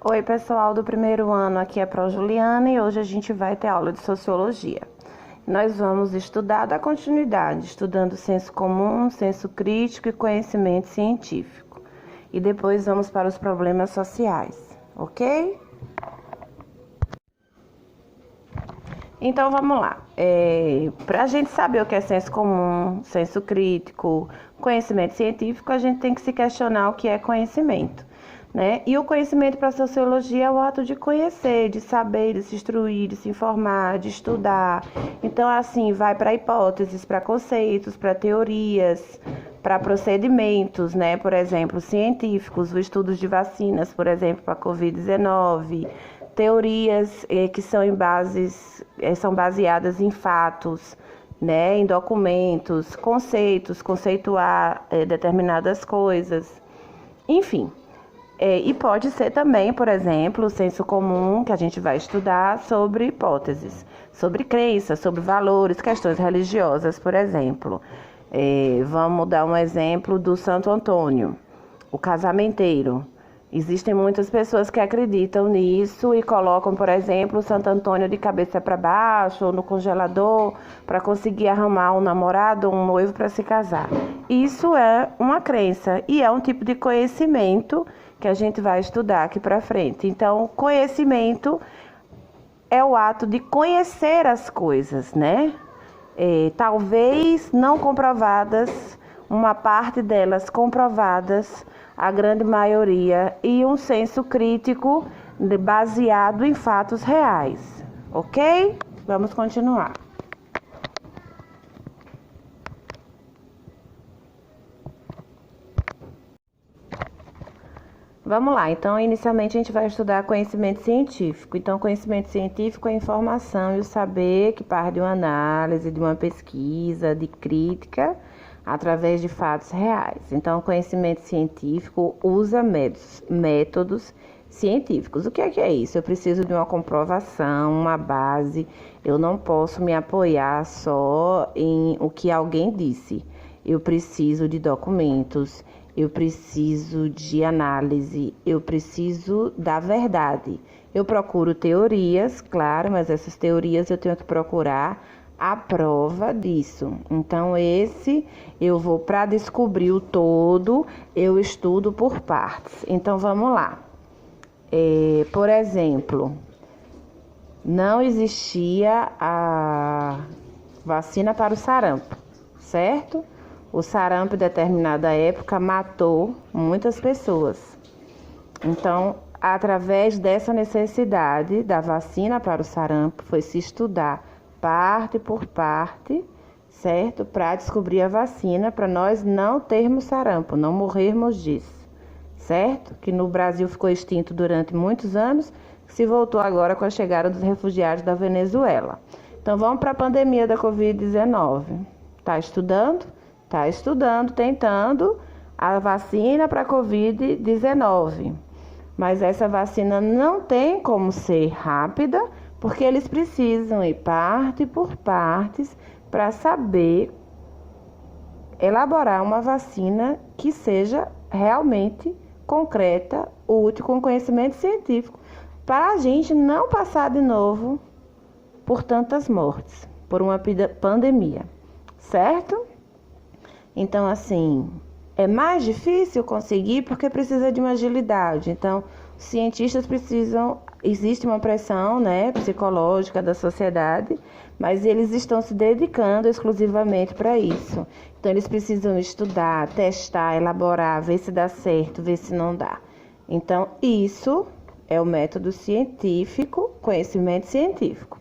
Oi, pessoal do primeiro ano, aqui é a Pro Juliana e hoje a gente vai ter aula de Sociologia. Nós vamos estudar da continuidade, estudando senso comum, senso crítico e conhecimento científico. E depois vamos para os problemas sociais, ok? Então vamos lá. Para a gente saber o que é senso comum, senso crítico, conhecimento científico, a gente tem que se questionar o que é conhecimento, né? E o conhecimento para a sociologia é o ato de conhecer, de saber, de se instruir, de se informar, de estudar. Então, assim, vai para hipóteses, para conceitos, para teorias, para procedimentos, né? Por exemplo, científicos, os estudos de vacinas, por exemplo, para a Covid-19, teorias que são baseadas em fatos, né? Em documentos, conceitos, conceituar determinadas coisas, enfim. E pode ser também, por exemplo, o senso comum, que a gente vai estudar sobre hipóteses, sobre crenças, sobre valores, questões religiosas, por exemplo. Vamos dar um exemplo do Santo Antônio, o casamenteiro. Existem muitas pessoas que acreditam nisso e colocam, por exemplo, o Santo Antônio de cabeça para baixo ou no congelador para conseguir arrumar um namorado ou um noivo para se casar. Isso é uma crença e é um tipo de conhecimento que a gente vai estudar aqui para frente. Então, conhecimento é o ato de conhecer as coisas, né? Talvez não comprovadas, uma parte delas comprovadas, a grande maioria, e um senso crítico baseado em fatos reais, ok? Vamos continuar. Vamos lá, então inicialmente a gente vai estudar conhecimento científico. Então, conhecimento científico é a informação e o saber que parte de uma análise, de uma pesquisa, de crítica, através de fatos reais. Então, conhecimento científico usa métodos científicos. O que é isso? Eu preciso de uma comprovação, uma base. Eu não posso me apoiar só em o que alguém disse. Eu preciso de documentos, eu preciso de análise, eu preciso da verdade. Eu procuro teorias, claro, mas essas teorias eu tenho que procurar a prova disso. Então, eu vou para descobrir o todo, eu estudo por partes. Então, vamos lá. Por exemplo, não existia a vacina para o sarampo, certo? O sarampo, em determinada época, matou muitas pessoas. Então, através dessa necessidade da vacina para o sarampo, foi se estudar parte por parte, certo? Para descobrir a vacina, para nós não termos sarampo, não morrermos disso, certo? Que no Brasil ficou extinto durante muitos anos, se voltou agora com a chegada dos refugiados da Venezuela. Então, vamos para a pandemia da Covid-19. Está estudando? Está estudando, tentando a vacina para a Covid-19. Mas essa vacina não tem como ser rápida, porque eles precisam ir parte por partes para saber elaborar uma vacina que seja realmente concreta, útil, com conhecimento científico, para a gente não passar de novo por tantas mortes, por uma pandemia, certo? Então, assim, é mais difícil conseguir porque precisa de uma agilidade. Então, os cientistas existe uma pressão, né, psicológica da sociedade, mas eles estão se dedicando exclusivamente para isso. Então, eles precisam estudar, testar, elaborar, ver se dá certo, ver se não dá. Então, isso é o método científico, conhecimento científico,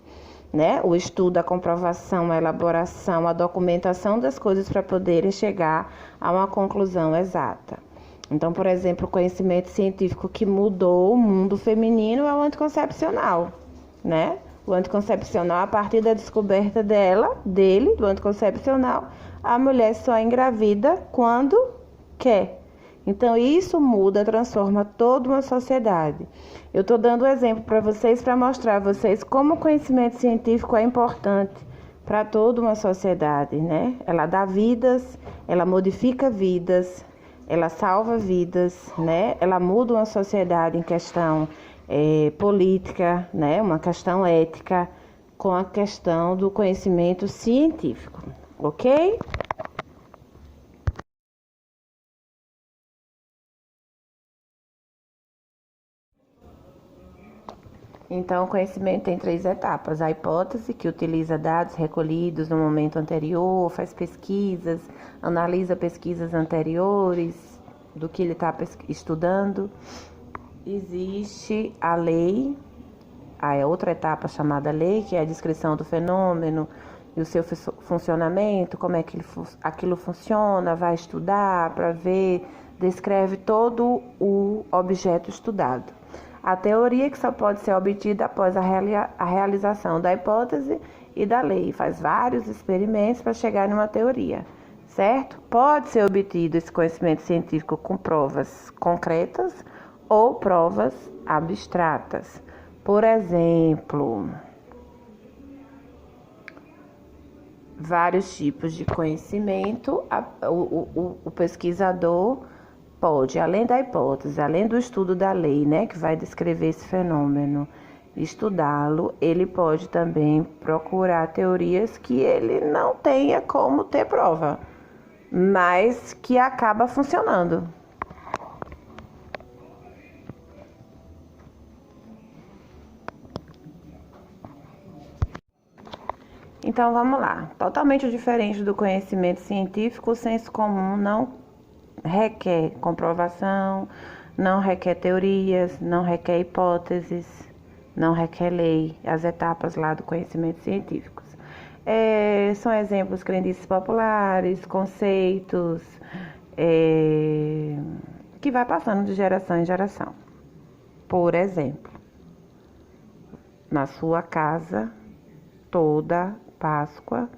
né? O estudo, a comprovação, a elaboração, a documentação das coisas para poderem chegar a uma conclusão exata. Então, por exemplo, o conhecimento científico que mudou o mundo feminino é o anticoncepcional, né? O anticoncepcional, a partir da descoberta dele, do anticoncepcional, a mulher só engravida quando quer. Então, isso muda, transforma toda uma sociedade. Eu estou dando um exemplo para vocês, para mostrar a vocês como o conhecimento científico é importante para toda uma sociedade, né? Ela dá vidas, ela modifica vidas, ela salva vidas, né? Ela muda uma sociedade em questão política, né? Uma questão ética com a questão do conhecimento científico, ok? Então, o conhecimento tem 3 etapas. A hipótese, que utiliza dados recolhidos no momento anterior, faz pesquisas, analisa pesquisas anteriores do que ele está estudando. Existe a lei, a outra etapa chamada lei, que é a descrição do fenômeno e o seu funcionamento, como é que aquilo funciona, vai estudar para ver, descreve todo o objeto estudado. A teoria, que só pode ser obtida após a realização da hipótese e da lei, faz vários experimentos para chegar numa teoria, certo? Pode ser obtido esse conhecimento científico com provas concretas ou provas abstratas. Por exemplo, vários tipos de conhecimento, o pesquisador pode, além da hipótese, além do estudo da lei, né, que vai descrever esse fenômeno, estudá-lo, ele pode também procurar teorias que ele não tenha como ter prova, mas que acaba funcionando. Então vamos lá. Totalmente diferente do conhecimento científico, o senso comum não requer comprovação, não requer teorias, não requer hipóteses, não requer lei, as etapas lá do conhecimento científico. São exemplos crendices populares, conceitos, que vai passando de geração em geração. Por exemplo, na sua casa, toda Páscoa,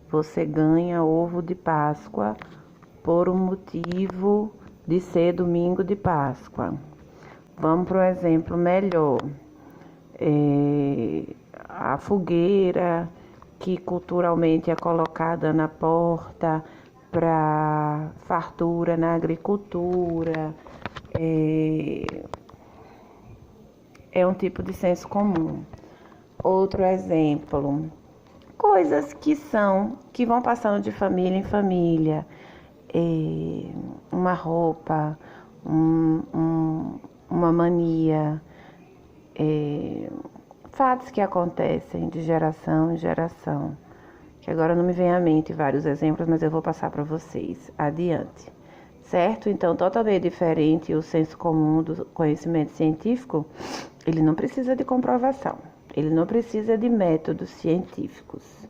você ganha ovo de Páscoa por um motivo de ser domingo de Páscoa. Vamos para um exemplo melhor. A fogueira, que culturalmente é colocada na porta para fartura na agricultura, é um tipo de senso comum. Outro exemplo, coisas que vão passando de família em família, uma roupa, uma mania, fatos que acontecem de geração em geração, que agora não me vem à mente vários exemplos, mas eu vou passar para vocês adiante, certo? Então, totalmente diferente o senso comum do conhecimento científico, ele não precisa de comprovação, ele não precisa de métodos científicos,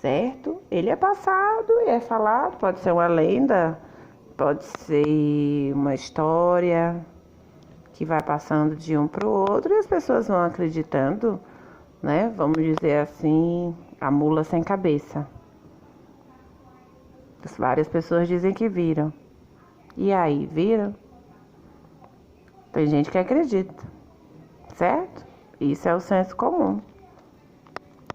certo? Ele é passado e é falado, pode ser uma lenda, pode ser uma história que vai passando de um para o outro e as pessoas vão acreditando, né? Vamos dizer assim, a mula sem cabeça. Várias pessoas dizem que viram. E aí, viram? Tem gente que acredita, certo? Isso é o senso comum.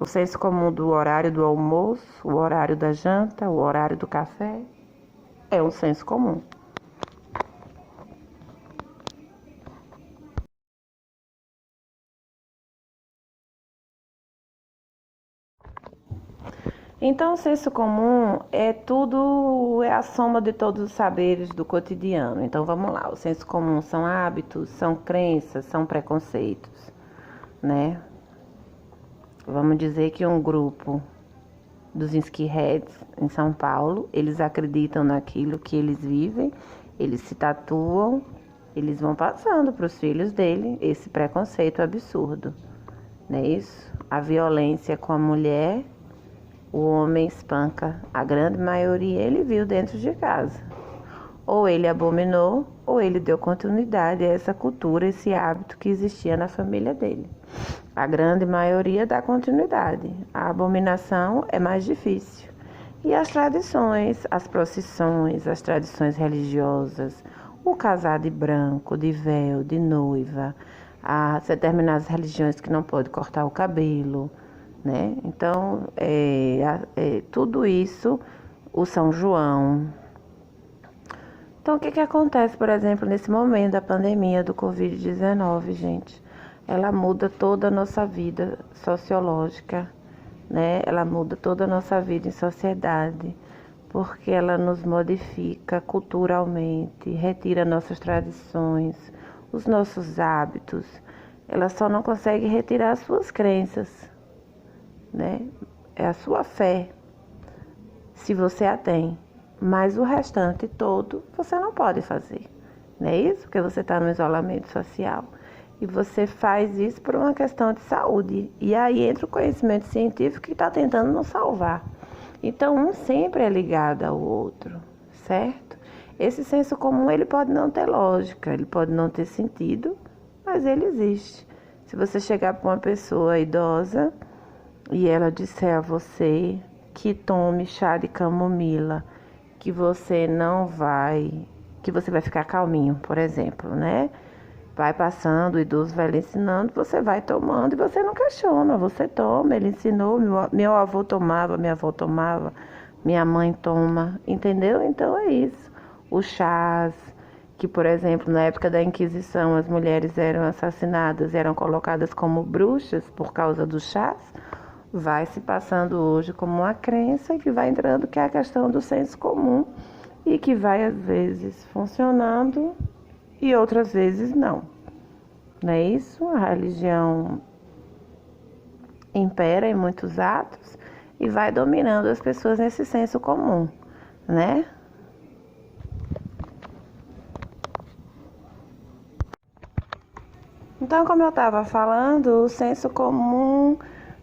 O senso comum do horário do almoço, o horário da janta, o horário do café, é um senso comum. Então, o senso comum é a soma de todos os saberes do cotidiano. Então, vamos lá. O senso comum são hábitos, são crenças, são preconceitos, né? Vamos dizer que um grupo dos skinheads em São Paulo, eles acreditam naquilo que eles vivem, eles se tatuam, eles vão passando para os filhos dele esse preconceito absurdo, não é isso? A violência com a mulher, o homem espanca, a grande maioria ele viu dentro de casa. Ou ele abominou, ou ele deu continuidade a essa cultura, esse hábito que existia na família dele. A grande maioria dá continuidade. A abominação é mais difícil. E as tradições, as procissões, as tradições religiosas, o casar de branco, de véu, de noiva, as determinadas religiões que não pode cortar o cabelo, né? Então, tudo isso, o São João. Então, o que acontece, por exemplo, nesse momento da pandemia do Covid-19, gente? ela muda toda a nossa vida sociológica, né? Ela muda toda a nossa vida em sociedade, porque ela nos modifica culturalmente, retira nossas tradições, os nossos hábitos. Ela só não consegue retirar as suas crenças, né? É a sua fé, se você a tem. Mas o restante todo você não pode fazer. Não é isso? Porque você está no isolamento social. E você faz isso por uma questão de saúde. E aí entra o conhecimento científico que está tentando nos salvar. Então, um sempre é ligado ao outro, certo? Esse senso comum, ele pode não ter lógica, ele pode não ter sentido, mas ele existe. Se você chegar para uma pessoa idosa e ela disser a você que tome chá de camomila, que você não vai, que você vai ficar calminho, por exemplo, né? Vai passando, o idoso vai lhe ensinando, você vai tomando e você não questiona, você toma, ele ensinou, meu avô tomava, minha avó tomava, minha mãe toma, entendeu? Então é isso. Os chás, que por exemplo, na época da Inquisição, as mulheres eram assassinadas, eram colocadas como bruxas por causa dos chás, vai se passando hoje como uma crença que vai entrando, que é a questão do senso comum e que vai às vezes funcionando e outras vezes não. Não é isso? A religião impera em muitos atos e vai dominando as pessoas nesse senso comum, né? Então, como eu estava falando, o senso comum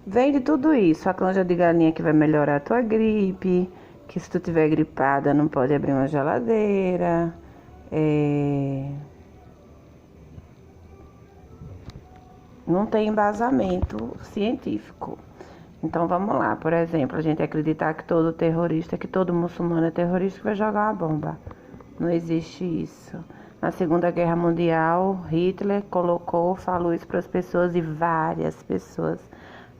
vem de tudo isso. A canja de galinha que vai melhorar a tua gripe, que se tu tiver gripada não pode abrir uma geladeira, não tem embasamento científico. Então vamos lá, por exemplo, a gente acreditar que todo terrorista, que todo muçulmano é terrorista que vai jogar uma bomba. Não existe isso. Na Segunda Guerra Mundial, Hitler falou isso para as pessoas e várias pessoas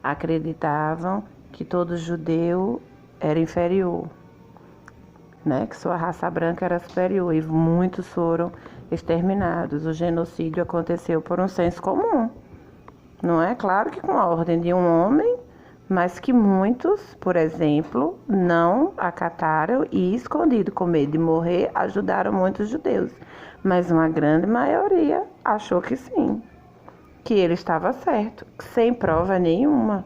acreditavam que todo judeu era inferior, né? Que sua raça branca era superior e muitos foram exterminados. O genocídio aconteceu por um senso comum. Não é claro que com a ordem de um homem, mas que muitos, por exemplo, não acataram e, escondido com medo de morrer, ajudaram muitos judeus. Mas uma grande maioria achou que sim, que ele estava certo, sem prova nenhuma,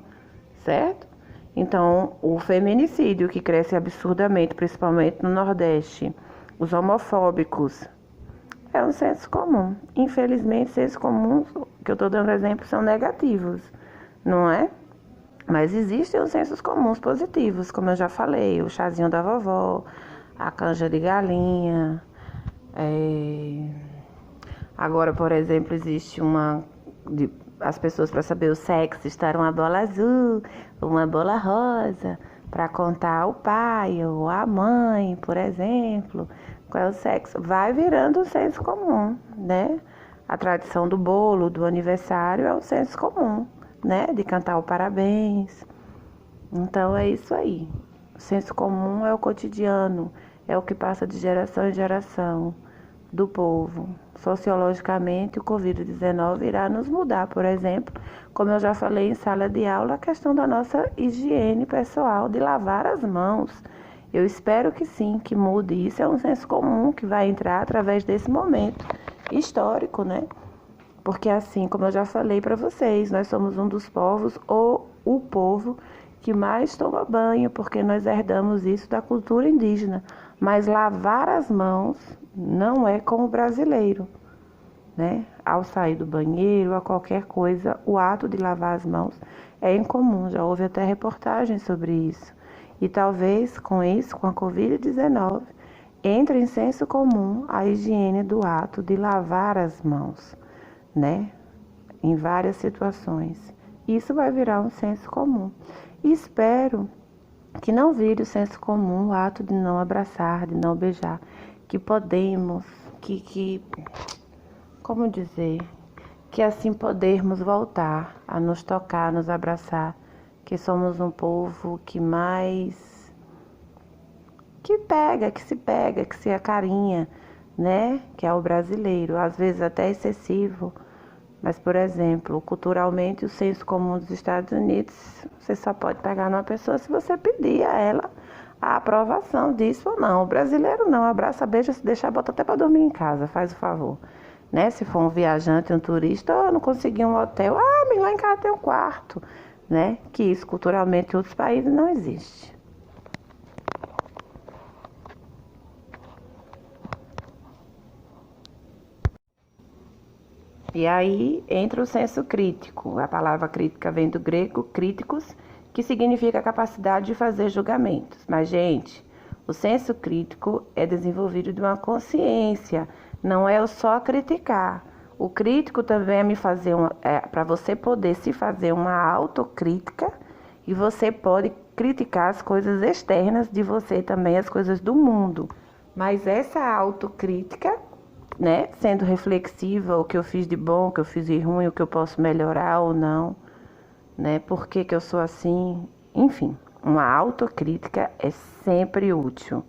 certo? Então, o feminicídio que cresce absurdamente, principalmente no Nordeste, os homofóbicos, é um senso comum. Infelizmente, sensos comuns, que eu estou dando exemplo, são negativos, não é? Mas existem os sensos comuns positivos, como eu já falei, o chazinho da vovó, a canja de galinha. Agora, por exemplo, existe as pessoas para saber o sexo estarão uma bola azul, uma bola rosa, para contar ao pai ou à mãe, por exemplo, qual é o sexo. Vai virando um senso comum, né? A tradição do bolo, do aniversário é um senso comum, né? De cantar o parabéns. Então é isso aí. O senso comum é o cotidiano, é o que passa de geração em geração do povo. Sociologicamente, o Covid-19 irá nos mudar, por exemplo, como eu já falei em sala de aula, a questão da nossa higiene pessoal, de lavar as mãos. Eu espero que sim, que mude. Isso é um senso comum que vai entrar através desse momento histórico, né? Porque assim, como eu já falei para vocês, nós somos um dos povos, ou o povo, que mais toma banho, porque nós herdamos isso da cultura indígena. Mas lavar as mãos não é como o brasileiro, né? Ao sair do banheiro, a qualquer coisa, o ato de lavar as mãos é incomum. Já houve até reportagens sobre isso. E talvez com isso, com a Covid-19, entre em senso comum a higiene do ato de lavar as mãos, né? Em várias situações. Isso vai virar um senso comum. E espero que não vire o senso comum o ato de não abraçar, de não beijar, que podemos, como dizer, que assim podermos voltar a nos tocar, a nos abraçar, que somos um povo que mais, que se acarinha, né? Que é o brasileiro, às vezes até excessivo, Mas, por exemplo, culturalmente, o senso comum dos Estados Unidos, você só pode pegar numa pessoa se você pedir a ela a aprovação disso ou não. O brasileiro não, abraça, beija, se deixar, bota até para dormir em casa, faz o favor. Né? Se for um viajante, um turista, eu não consegui um hotel, mas lá em casa tem um quarto, né? Que isso culturalmente em outros países não existe. E aí entra o senso crítico. A palavra crítica vem do grego críticos, que significa a capacidade de fazer julgamentos. Mas, gente, o senso crítico é desenvolvido de uma consciência, não é o só criticar. O crítico também é me fazer para você poder se fazer uma autocrítica e você pode criticar as coisas externas de você também, as coisas do mundo. Mas essa autocrítica, né, sendo reflexiva, o que eu fiz de bom, o que eu fiz de ruim, o que eu posso melhorar ou não, né, por que eu sou assim, enfim, uma autocrítica é sempre útil.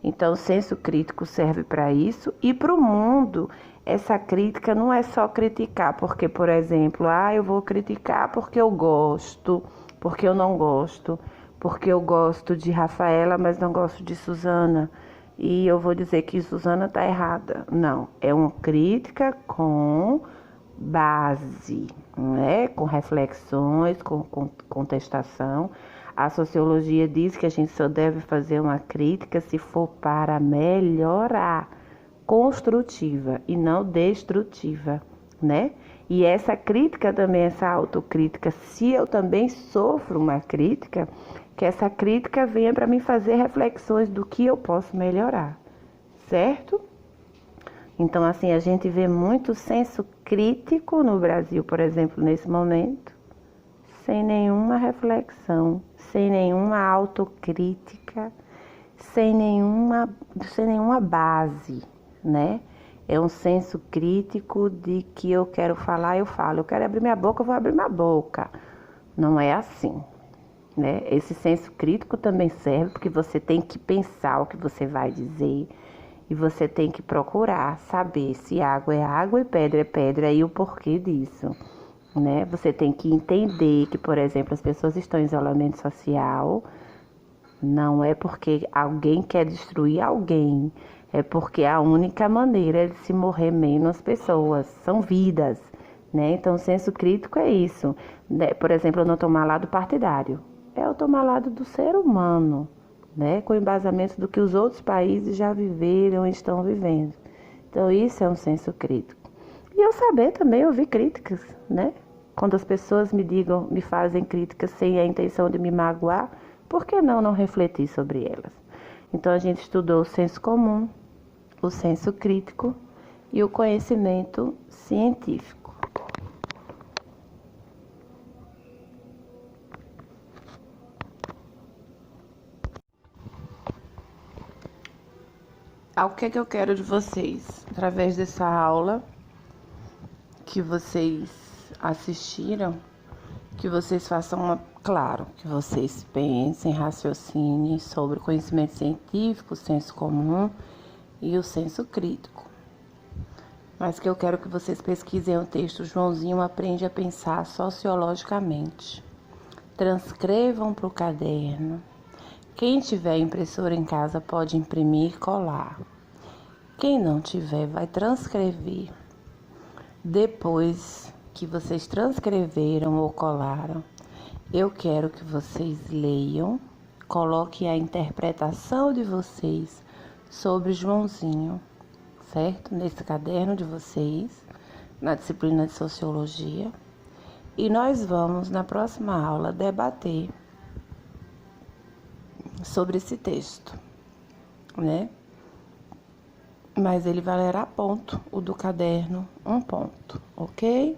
Então, o senso crítico serve para isso e para o mundo. Essa crítica não é só criticar, porque, por exemplo, eu vou criticar porque eu gosto, porque eu não gosto, porque eu gosto de Rafaela, mas não gosto de Suzana. E eu vou dizer que Suzana está errada. Não, é uma crítica com base, né? Com reflexões, com contestação. A sociologia diz que a gente só deve fazer uma crítica se for para melhorar, construtiva e não destrutiva, né? E essa crítica também, essa autocrítica, se eu também sofro uma crítica, que essa crítica venha para me fazer reflexões do que eu posso melhorar, certo? Então, assim, a gente vê muito senso crítico no Brasil, por exemplo, nesse momento, sem nenhuma reflexão, sem nenhuma autocrítica, sem nenhuma base, né? É um senso crítico de que eu quero falar, eu falo. Eu quero abrir minha boca, eu vou abrir minha boca. Não é assim, né? Esse senso crítico também serve porque você tem que pensar o que você vai dizer e você tem que procurar saber se água é água e pedra e o porquê disso, né? Você tem que entender que, por exemplo, as pessoas estão em isolamento social, não é porque alguém quer destruir alguém, é porque a única maneira é de se morrer menos pessoas, são vidas, né? Então, o senso crítico é isso, né? Por exemplo, eu não tomar lado partidário, é eu tomar lado do ser humano, né? Com embasamento do que os outros países já viveram e estão vivendo. Então, isso é um senso crítico. E eu saber também ouvir críticas, né? Quando as pessoas me fazem críticas sem a intenção de me magoar, por que não refletir sobre elas? Então, a gente estudou o senso comum, o senso crítico e o conhecimento científico. O que eu quero de vocês? Através dessa aula que vocês assistiram, que vocês façam claro, que vocês pensem, raciocinem sobre o conhecimento científico, o senso comum e o senso crítico. Mas que eu quero que vocês pesquisem o texto Joãozinho Aprende a Pensar Sociologicamente. Transcrevam para o caderno. Quem tiver impressora em casa pode imprimir e colar. Quem não tiver vai transcrever. Depois que vocês transcreveram ou colaram, eu quero que vocês leiam, coloquem a interpretação de vocês sobre Joãozinho, certo? Nesse caderno de vocês, na disciplina de Sociologia. E nós vamos, na próxima aula, debater sobre esse texto, né? Mas ele valerá ponto, o do caderno, 1 ponto, ok?